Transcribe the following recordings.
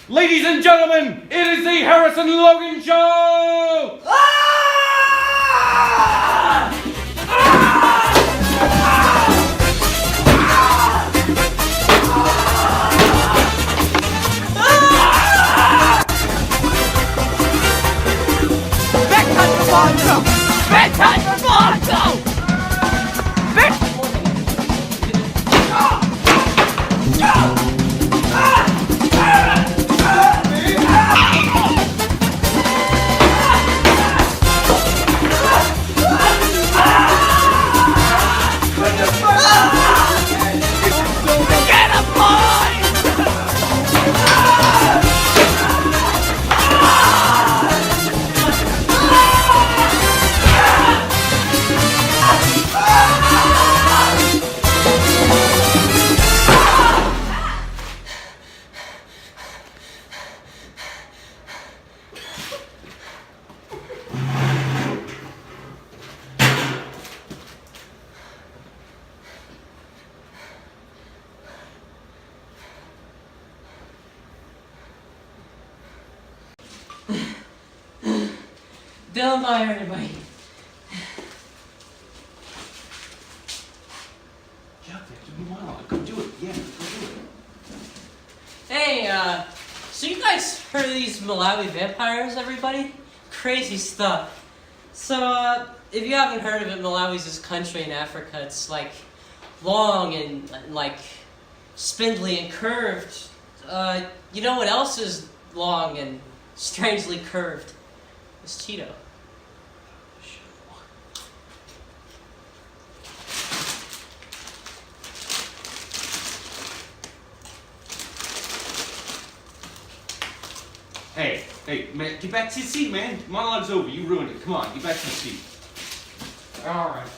Ladies and gentlemen, it is the Harrison Logan Show! Don't fire anybody. Yeah, do the monologue. Go do it. Yeah, go do it. Hey, so you guys heard of these Malawi vampires, everybody? Crazy stuff. So, if you haven't heard of it, Malawi's this country in Africa. It's like long and like spindly and curved. You know what else is long and strangely curved? It's Cheeto. Hey, man, get back to your seat, man. Monologue's over. You ruined it. Come on, get back to your seat. Alright.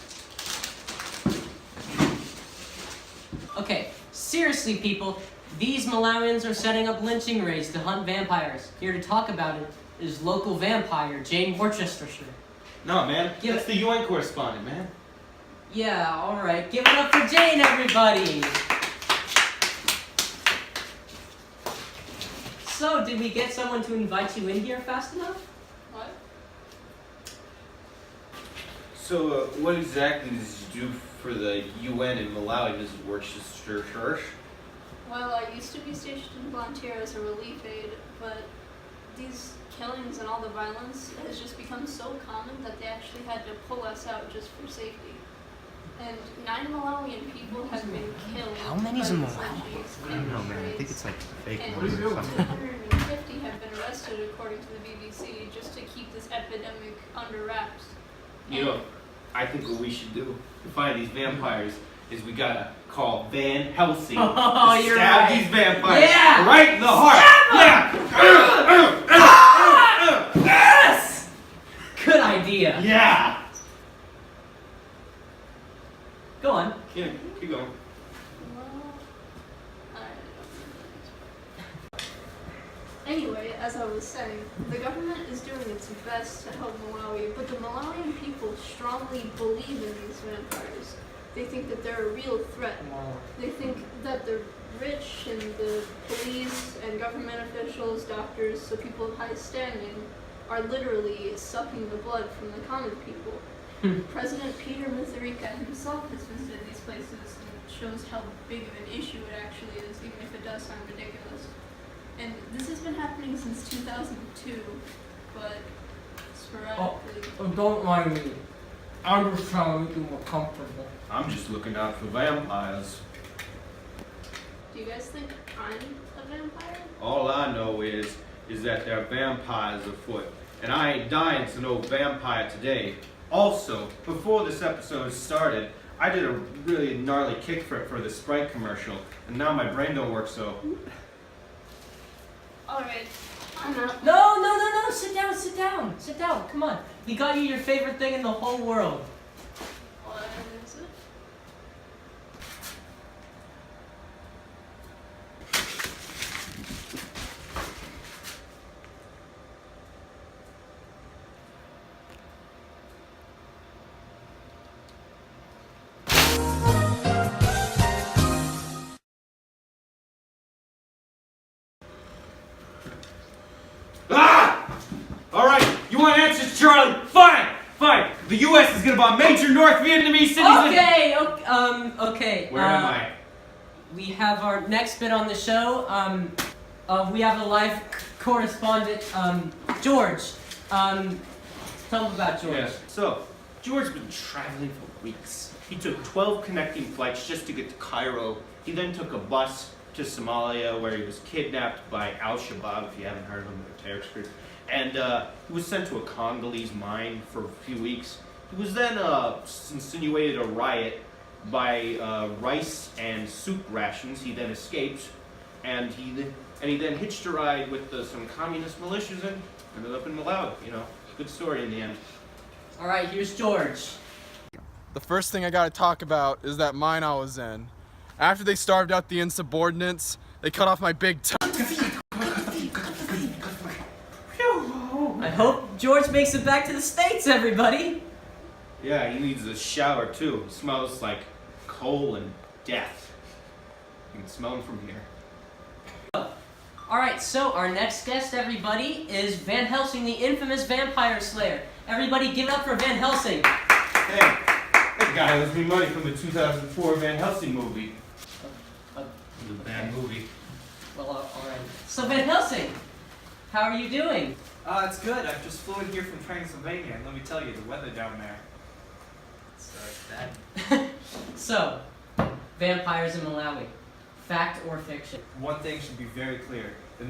Okay, seriously, people, these Malawians are setting up lynching raids to hunt vampires. Here to talk about it is local vampire Jane Worcestershire. No, man, that's the UN correspondent, man. Yeah, alright. Give it up for Jane, everybody! So, did we get someone to invite you in here fast enough? What? So, what exactly did you do for the UN in Malawi, Mrs. Worcestershire? Well, I used to be stationed in volunteer as a relief aid, but these killings and all the violence has just become so common that they actually had to pull us out just for safety. And 9 Malawian people have been killed. How many's in by Malawi? lynchings I don't know, and man. I think raids. it's like fake And ones or something. 250 have been arrested according to the BBC just to keep this epidemic under wraps. You know, I think what we should do to find these vampires is we gotta call Van Helsing Oh, to you're stab right. these vampires Yeah! right in the heart. Yeah. Yes! Good idea. Yeah. Go on. Yeah, keep going. Well, I don't know. Anyway, as I was saying, the government is doing its best to help Malawi, but the Malawian people strongly believe in these vampires. They think that they're a real threat. They think that the rich and the police and government officials, doctors, so people of high standing, are literally sucking the blood from the common people. President Peter Mutharika himself has visited these places and shows how big of an issue it actually is, even if it does sound ridiculous. And this has been happening since 2002, but sporadically. Oh, don't mind me. I'm just trying to make you more comfortable. I'm just looking out for vampires. Do you guys think I'm a vampire? All I know is that there are vampires afoot, and I ain't dying to no vampire today. Also, before this episode started, I did a really gnarly kickflip for the Sprite commercial, and now my brain don't work so. Alright, I'm out. No, sit down, come on. We got you your favorite thing in the whole world. What is it? Ah! All right, you want answers, Charlie? Fine, fine. The U.S. is gonna bomb major North Vietnamese cities. Okay. Where am I? We have our next bit on the show. We have a live correspondent, George. Tell them about George. Yes. So, George's been traveling for weeks. He took 12 connecting flights just to get to Cairo. He then took a bus to Somalia where he was kidnapped by Al-Shabaab, if you haven't heard of them, they're a terrorist group. And he was sent to a Congolese mine for a few weeks. He was then insinuated a riot by rice and soup rations. He then escaped, and he then hitched a ride with some communist militias and ended up in Malawi. You know, good story in the end. All right, here's George. The first thing I gotta talk about is that mine I was in. After they starved out the insubordinates, they cut off my big toe. I hope George makes it back to the States, everybody. Yeah, he needs a shower too. He smells like coal and death. You can smell him from here. All right, so our next guest, everybody, is Van Helsing, the infamous vampire slayer. Everybody give it up for Van Helsing. Hey, that guy owes me money from the 2004 Van Helsing movie. It was a bad movie. Well, all right. So Van Helsing, how are you doing? It's good. I just flew in here from Transylvania, and let me tell you, the weather down there. It's bad. So, vampires in Malawi, fact or fiction? One thing should be very clear. The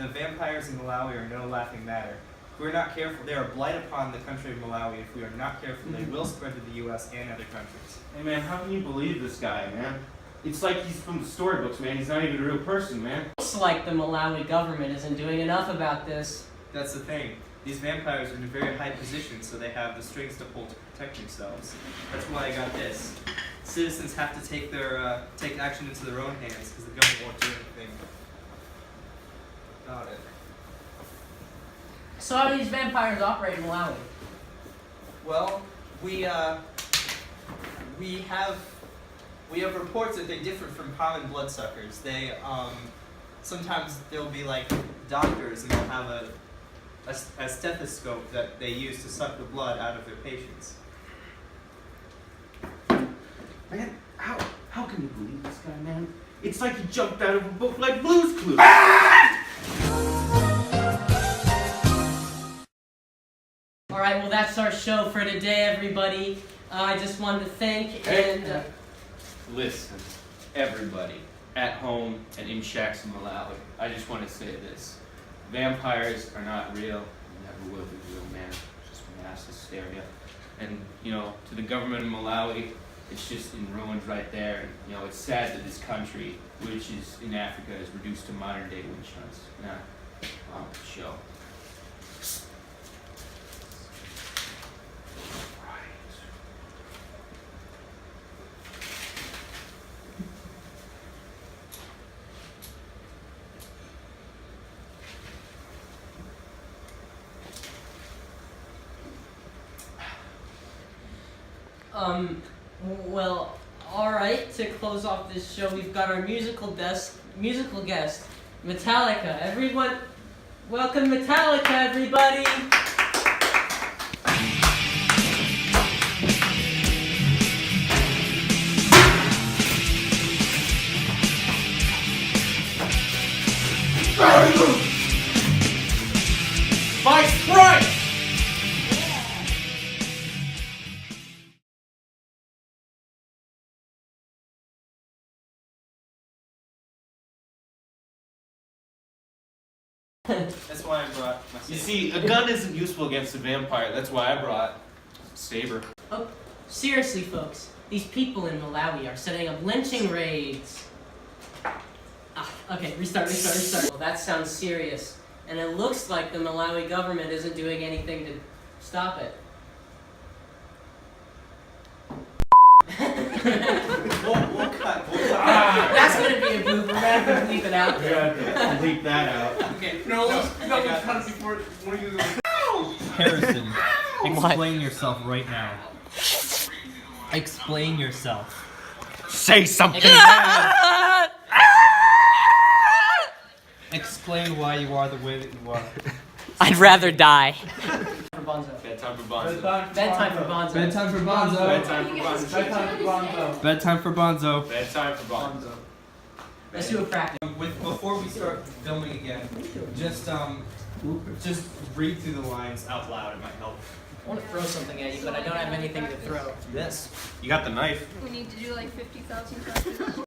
vampires in Malawi are no laughing matter. If we're not careful, they are a blight upon the country of Malawi. If we are not careful, they will spread to the U.S. and other countries. Hey man, how can you believe this guy, man? It's like he's from the storybooks, man. He's not even a real person, man. Looks like the Malawi government isn't doing enough about this. That's the thing. These vampires are in a very high position, so they have the strings to pull to protect themselves. That's why I got this. Citizens have to take action into their own hands because the government won't do anything about it. So how do these vampires operate in Malawi? Well, we have reports that they differ from common bloodsuckers. They sometimes they'll be like doctors and they'll have a stethoscope that they use to suck the blood out of their patients. Man, how can you believe this guy, man? It's like he jumped out of a book like Blue's Clues. All right, well that's our show for today, everybody. I just wanted to thank and. Listen, everybody, at home and in shacks in Malawi, I just want to say this. Vampires are not real, and never will be real, man. It's just mass hysteria. And, you know, to the government of Malawi, it's just in ruins right there. And, you know, it's sad that this country, which is in Africa, is reduced to modern day witch hunts. Nah, show. Well, alright, to close off this show, we've got our musical guest, Metallica. Everyone, welcome Metallica, everybody! My Sprite! That's why I brought my You see, a gun isn't useful against a vampire. That's why I brought a saber. Oh, seriously, folks, these people in Malawi are setting up lynching raids. Okay, restart. Well, that sounds serious, and it looks like the Malawi government isn't doing anything to stop it. We'll cut. That's gonna be a blooper. We're gonna have to bleep it out. We have to bleep that out. Okay. No, I got this. before one of you. Harrison, explain yourself right now. Explain yourself. Say something, Explain why you are the way that you are. I'd rather die. Bedtime for Bonzo. Bedtime for Bonzo. Bedtime for Bonzo. Bedtime for Bonzo. Bedtime for Bonzo. Bedtime for Bonzo. Let's do a practice. Before we start filming again, just read through the lines out loud. It might help. I want to throw something at you, but I don't have anything to throw. This. You got the knife. We need to do like 50,000 times.